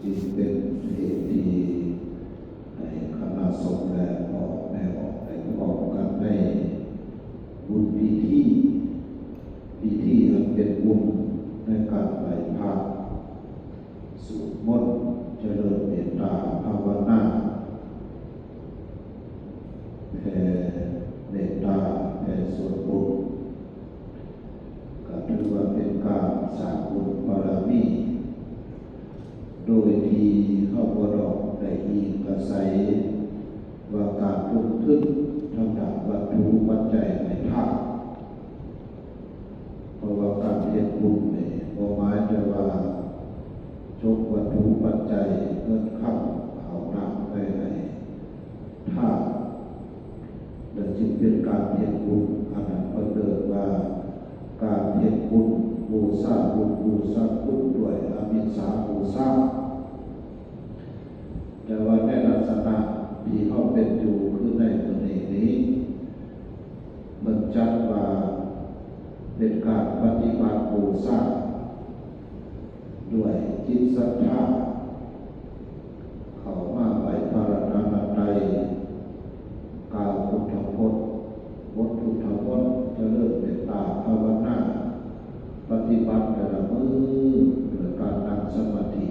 จึงเป็นเหตุที่ให้คณะสงฆ์และพ่อแม่ได้พร้อมกันได้บุญพิธีอันเป็นบุญในการไหว้พระสวดมนต์เจริญเมตตาภาวนาแผ่เมตตาแผ่ส่วนบุญก็ถือว่าเป็นการสร้างบุญบารมีโดยที่เข้าบ่ดอกได้อิงอาศัยว่าการลงทุนทางด้านวัตถุปัจจัยในทางเพราะว่าการเฮ็ดบุญนี่บ่หมายแต่ว่าจกวัตถุปัจจัยเงินคำเอาน้ำไปให้ทานและจึงเป็นการเฮ็ดบุญอันนั้นเกิดว่าการเฮ็ดบุญบูชาบุญบูชาคุณด้วยอมิสสาบูชาแต่ว่าในลักษณะที่เขาเป็นอยู่คือในตัวนี้มันจัดว่าเป็นการปฏิบัติบูชาด้วยจิตศรัทธาเข้ามาไหว้พระรัตนตรัยกล่าวพุทธพจน์บทพุทธพจน์เจริญเมตตาภาวนาปฏิบัติแต่ละมื้อโดยการนั่งสมาธิ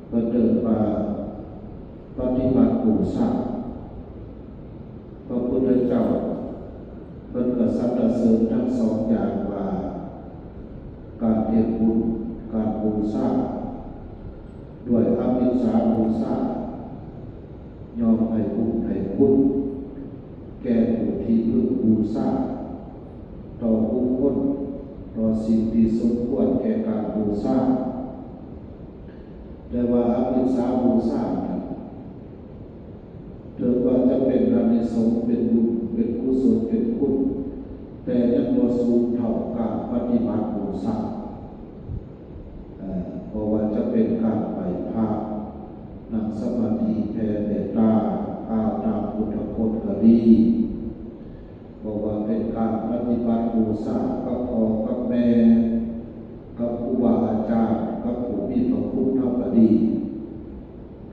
เพื่อเดินมาปฏิบัติบูชาพระพุทธเจ้าเป็นกษัตริย์เสริมทั้งสองอย่างว่าการเทศบุญการบูชาด้วยอมิสสาบูชายอมให้บุญให้คุณแก่ผู้ที่พึงบูชาต่อบุคคลต่อสิ่งที่สมควรแก่การบูชาแต่ว่าอมิสสาบูชาถือว่าจะเป็นอานิสงส์เป็นบุญเป็นกุศลเป็นคุณแต่ยังบ่สูงเท่าการปฏิบัติบูชาเพราะว่าจะเป็นการไหว้พระนั่งสมาธิแผ่เมตตากล่าวตามพุทธพจน์ก็ดีเพราะว่าเป็นการปฏิบัติบูชากับพ่อกับแม่กับครูบาอาจารย์กับผู้มีพระคุณเท่าก็ดี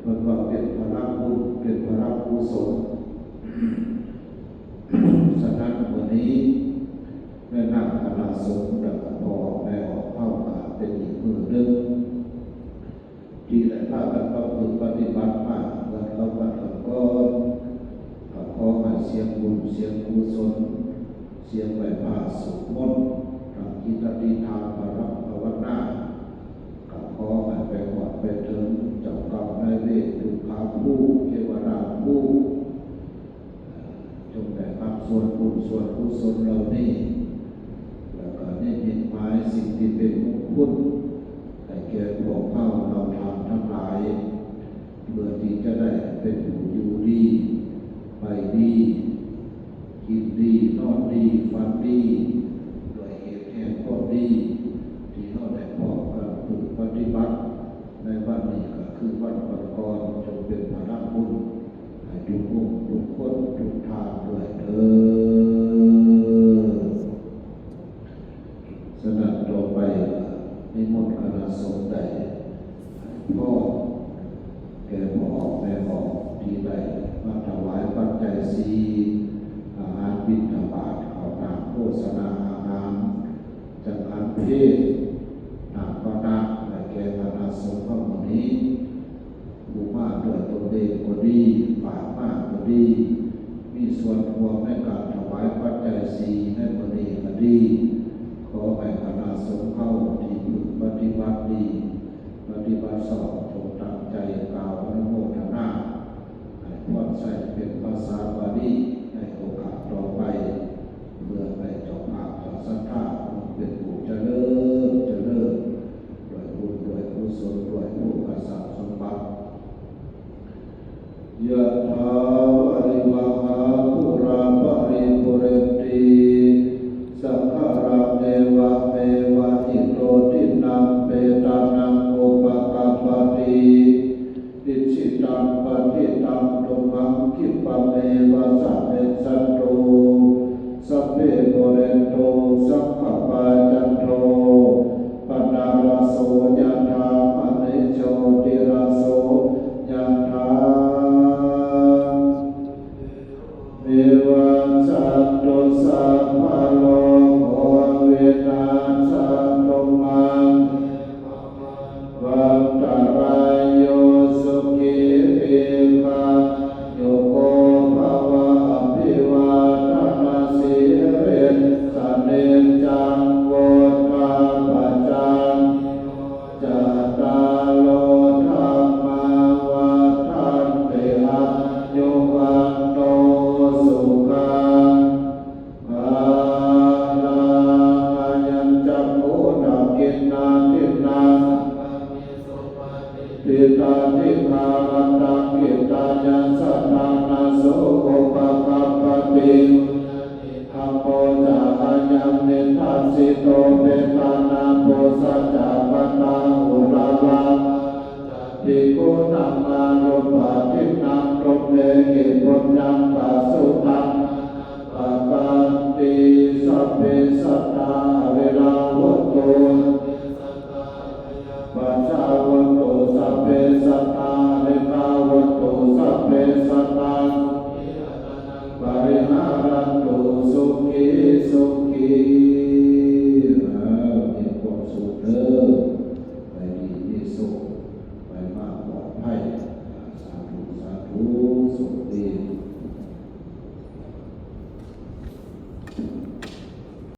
เพิ่นว่าเป็นพระบุญเป็นพระกุศลฉะนั้นวันนี้แม่นางคณะสงฆ์และพ่อแม่ออกเข้ามาเป็นอีกมือหนึ่งที่ได้พากันประพฤติปฏิบัติมาเมื่อเราวัดก่อนก็ขอให้เสียงบุญเสียงกุศลเสียงไหว้พระสวดมนต์ตั้งจิตอธิษฐานภาวนาก็ขอให้ไปหอดไปถึงเจ้ากรรมนายเวรทุกขาผู้เทวดาผู้จงได้รับส่วนบุญส่วนกุศลเหล่านี้แล้วก็ได้ยินหมายสิ่งที่เป็นมงคลให้แก่พวกเราทำทั้งหลายเพื่อที่จะได้เป็นผู้อยู่ดีไปดีกินดีนอนดีฝันดีด้วยเหตุแห่งความดีที่เราได้พบกับผู้ปฏิบัติในวันนี้ก็คือวันก่อนจงเป็นพระบุญให้ทุกผู้ทุกคนทุกทางด้วยเถิดสนับต่อไปนิมนต์คณะสงฆ์ใดพ่อแก่พ่อแม่พ่อที่ใดมาถวายปัจจัยสีอาหารบิณฑบาตข้าวหน้าโภชนาอาหารจังหันเพศนาปนาและแก่คณะสงฆ์ทั้งหมดนี้บุมาด้วยตนเองก็ดีฝากมากก็ดีมีส่วนร่วมในการถวายปัจจัยสีในวันนี้ก็ดีขอให้คณะสงฆ์เข้าที่ปฏิบัติดีปฏิบัติสอบจงตั้งใจกล่าวอนุโมทนาให้พรใส่เป็นภาษาบาลีในโอกาสต่อไปเพื่อให้เจ้าภาพเจ้าศรัทธาเป็นผู้เจริญด้วยบุญด้วยกุศลด้วยโภคทรัพย์สมบัติยะถาวะริวหาปุราปริปุเรนติสังขาราเทวะเมวะอิโตทินังเปตานัง วัฏฏรายโยสุขีติกาโยโกภวะอภิวาทนาสิริสเนจังโวทาปัจจังจัตตาโลธรรมาวัฏันติอายุวันโนสุขังภาลังอายัญจักขุดักขินาทินาทิตาทิภารันตังกิตายัสสะนานาโสโภปะคัปปติธัมโมจะอายัมนิทัสสิโตเปตานาโพสัจจะปะตาหุราลาภิกขุนังอารุปะทินังตุเมหิปุญญังปัสสุตังปะกันติสัพเพสัตตาเวลาวุตโตปัจจาวัตโตสัพเพสัตตาเวลาวัตโตสัพเพสัตตาปริหารันตุสุขีสุขี